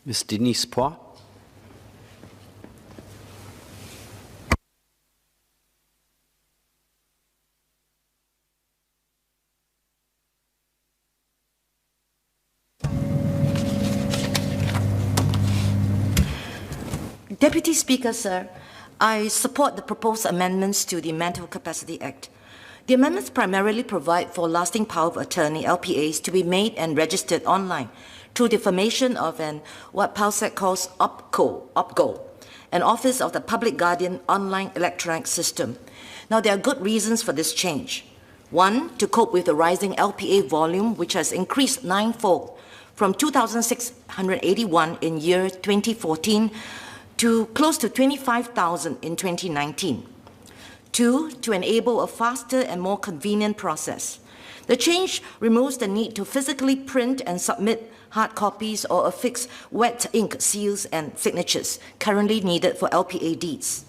Ms. Denise Phua. Deputy Speaker, sir, I support the proposed amendments to the Mental Capacity Act. The amendments primarily provide for lasting power of attorney, LPAs, to be made and registered online through the formation of what PALSEC calls OPGO, an Office of the Public Guardian online electronic system. Now, there are good reasons for this change. One, to cope with the rising LPA volume, which has increased ninefold from 2,681 in year 2014 to close to 25,000 in 2019. Two, to enable a faster and more convenient process. The change removes the need to physically print and submit hard copies or affix wet ink seals and signatures currently needed for LPA deeds.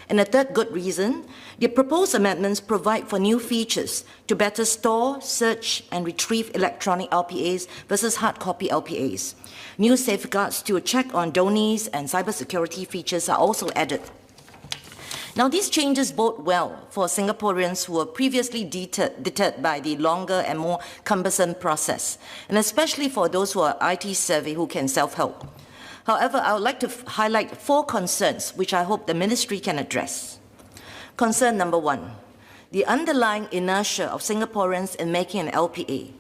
And a third good reason, the proposed amendments provide for new features to better store, search, and retrieve electronic LPAs versus hard copy LPAs. New safeguards to check on donees and cybersecurity features are also added. Now, these changes bode well for Singaporeans who were previously deterred by the longer and more cumbersome process, and especially for those who are IT savvy who can self-help. However, I would like to highlight 4 concerns which I hope the Ministry can address. Concern number 1, the underlying inertia of Singaporeans in making an LPA.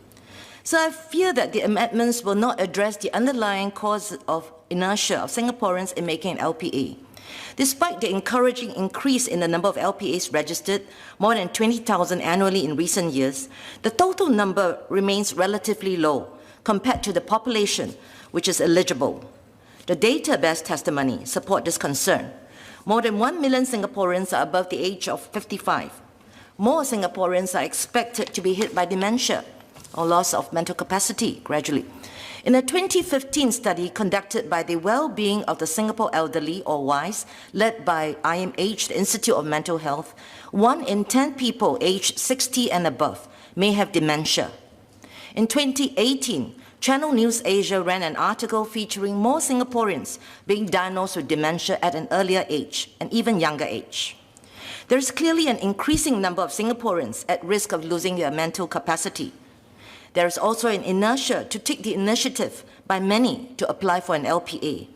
So I fear that the amendments will not address the underlying cause of inertia of Singaporeans in making an LPA. Despite the encouraging increase in the number of LPAs registered, more than 20,000 annually in recent years, the total number remains relatively low compared to the population which is eligible. The data-based testimony support this concern. More than 1 million Singaporeans are above the age of 55. More Singaporeans are expected to be hit by dementia or loss of mental capacity gradually. In a 2015 study conducted by the Well-being of the Singapore Elderly, or WISE, led by IMH, the Institute of Mental Health, 1 in 10 people aged 60 and above may have dementia. In 2018, Channel News Asia ran an article featuring more Singaporeans being diagnosed with dementia at an earlier age, and even younger age. There is clearly an increasing number of Singaporeans at risk of losing their mental capacity. There is also an inertia to take the initiative by many to apply for an LPA.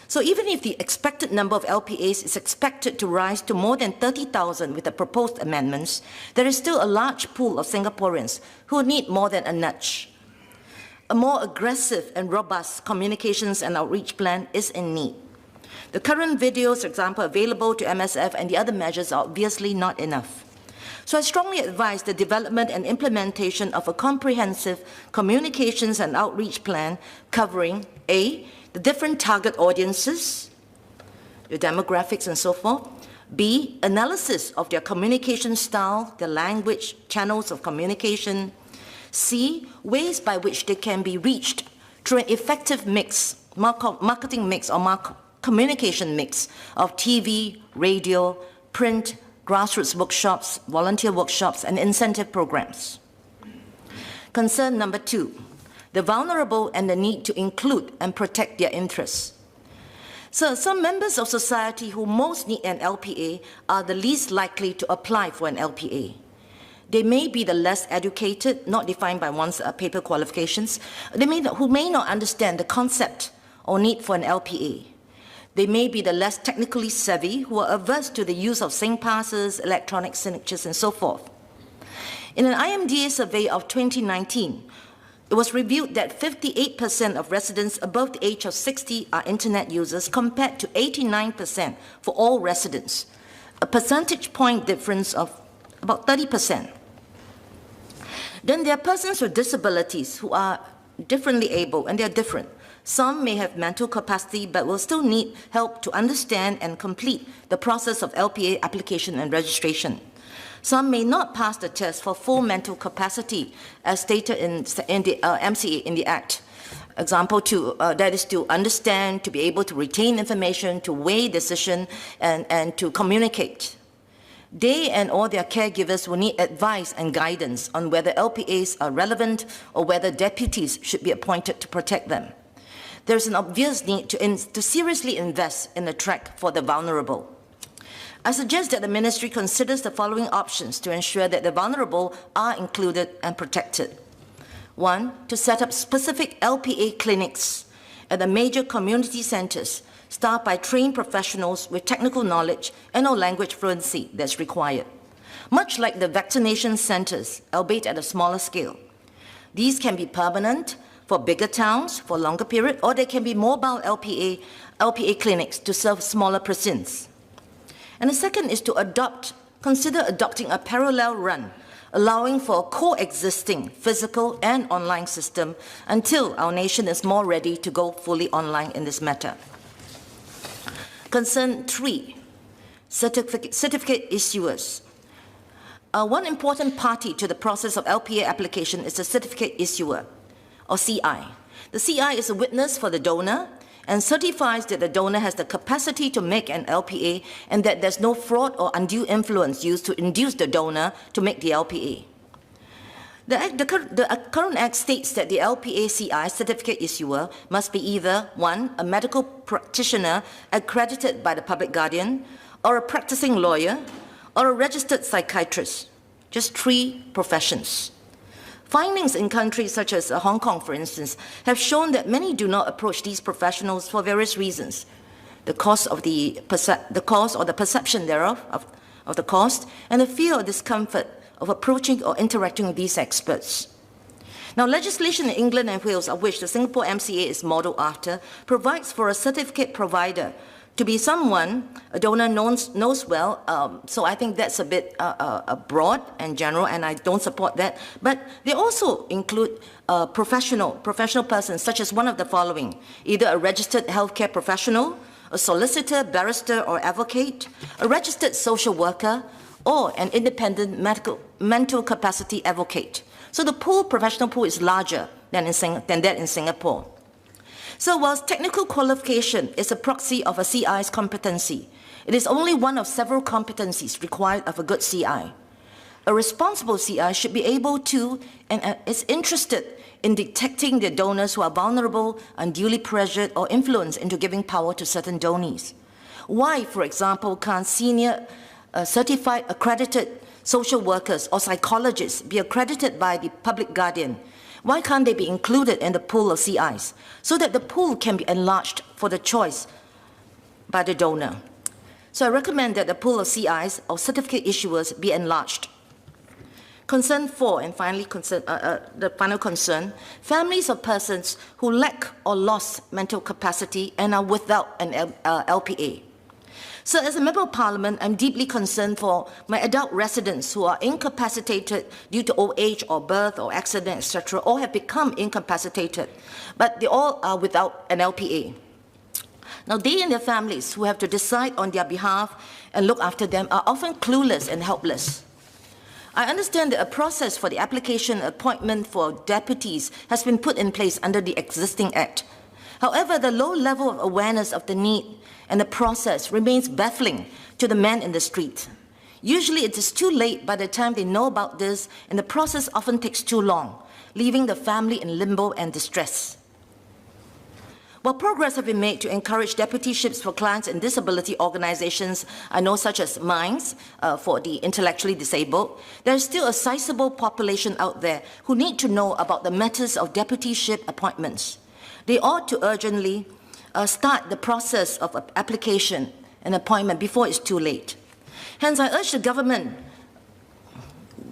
So even if the expected number of LPAs is expected to rise to more than 30,000 with the proposed amendments, there is still a large pool of Singaporeans who need more than a nudge. A more aggressive and robust communications and outreach plan is in need. The current videos, for example, available to MSF and the other measures are obviously not enough. So I strongly advise the development and implementation of a comprehensive communications and outreach plan covering A, the different target audiences, the demographics and so forth, B, analysis of their communication style, their language, channels of communication, C, ways by which they can be reached through an effective mix, marketing mix or communication mix of TV, radio, print, grassroots workshops, volunteer workshops, and incentive programs. Concern number 2, the vulnerable and the need to include and protect their interests. So some members of society who most need an LPA are the least likely to apply for an LPA. They may be the less educated, not defined by one's paper qualifications, who may not understand the concept or need for an LPA. They may be the less technically savvy who are averse to the use of SingPasses, electronic signatures, and so forth. In an IMDA survey of 2019, it was revealed that 58% of residents above the age of 60 are internet users compared to 89% for all residents, a percentage point difference of about 30%. Then there are persons with disabilities who are differently able, and they are different. Some may have mental capacity but will still need help to understand and complete the process of LPA application and registration. Some may not pass the test for full mental capacity as stated in the MCA in the Act. Example, that is to understand, to be able to retain information, to weigh decision, and to communicate. They and all their caregivers will need advice and guidance on whether LPAs are relevant or whether deputies should be appointed to protect them. there is an obvious need to seriously invest in a track for the vulnerable. I suggest that the Ministry considers the following options to ensure that the vulnerable are included and protected. 1, to set up specific LPA clinics at the major community centers staffed by trained professionals with technical knowledge and or language fluency that's required. Much like the vaccination centers, albeit at a smaller scale. These can be permanent for bigger towns for a longer period, or they can be mobile LPA clinics to serve smaller precincts. And the second is to consider adopting a parallel run, allowing for a coexisting physical and online system until our nation is more ready to go fully online in this matter. Concern 3, certificate issuers. One important party to the process of LPA application is the certificate issuer, or CI. The CI is a witness for the donor and certifies that the donor has the capacity to make an LPA and that there's no fraud or undue influence used to induce the donor to make the LPA. The current Act states that the LPA CI certificate issuer must be either 1, a medical practitioner accredited by the public guardian, or a practicing lawyer, or a registered psychiatrist. Just 3 professions. Findings in countries such as Hong Kong, for instance, have shown that many do not approach these professionals for various reasons. The cost or the perception thereof, of the cost, and the fear or discomfort of approaching or interacting with these experts. Now, legislation in England and Wales, of which the Singapore MCA is modeled after, provides for a certificate provider to be someone a donor knows well, so I think that's a bit broad and general, and I don't support that. But they also include professional persons, such as one of the following: either a registered healthcare professional, a solicitor, barrister, or advocate, a registered social worker, or an independent mental capacity advocate. So the professional pool is larger than that in Singapore. So whilst technical qualification is a proxy of a CI's competency, it is only one of several competencies required of a good CI. A responsible CI should be able to and is interested in detecting the donors who are vulnerable, unduly pressured, or influenced into giving power to certain donees. Why, for example, can't senior certified accredited social workers or psychologists be accredited by the public guardian? Why can't they be included in the pool of CIs so that the pool can be enlarged for the choice by the donor? So I recommend that the pool of CIs or certificate issuers be enlarged. Concern 4, and finally the final concern, families of persons who lack or lost mental capacity and are without an LPA. So as a Member of Parliament, I'm deeply concerned for my adult residents who are incapacitated due to old age or birth or accident, etc., or have become incapacitated, but they all are without an LPA. Now, they and their families who have to decide on their behalf and look after them are often clueless and helpless. I understand that a process for the application and appointment for deputies has been put in place under the existing Act. However, the low level of awareness of the need and the process remains baffling to the man in the street. Usually it is too late by the time they know about this, and the process often takes too long, leaving the family in limbo and distress. While progress has been made to encourage deputyships for clients in disability organizations, I know such as Minds for the intellectually disabled, there is still a sizable population out there who need to know about the matters of deputyship appointments. They ought to urgently start the process of application and appointment before it's too late. Hence, I urge the government,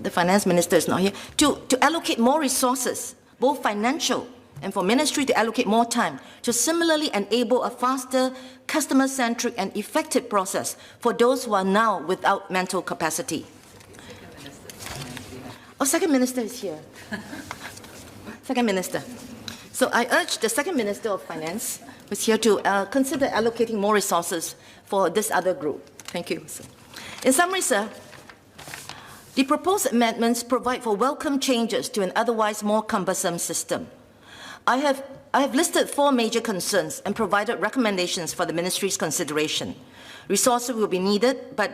the finance minister is not here, to allocate more resources, both financial and for ministry to allocate more time to similarly enable a faster, customer-centric and effective process for those who are now without mental capacity. Second Minister is here. Second Minister. So I urge the Second Minister of Finance, who is here, to consider allocating more resources for this other group. Thank you. In summary, sir, the proposed amendments provide for welcome changes to an otherwise more cumbersome system. I have listed 4 major concerns and provided recommendations for the Ministry's consideration. Resources will be needed, but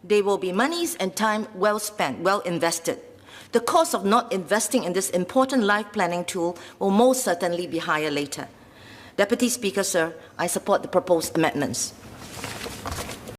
they will be monies and time well spent, well invested. The cost of not investing in this important life planning tool will most certainly be higher later. Deputy Speaker, sir, I support the proposed amendments.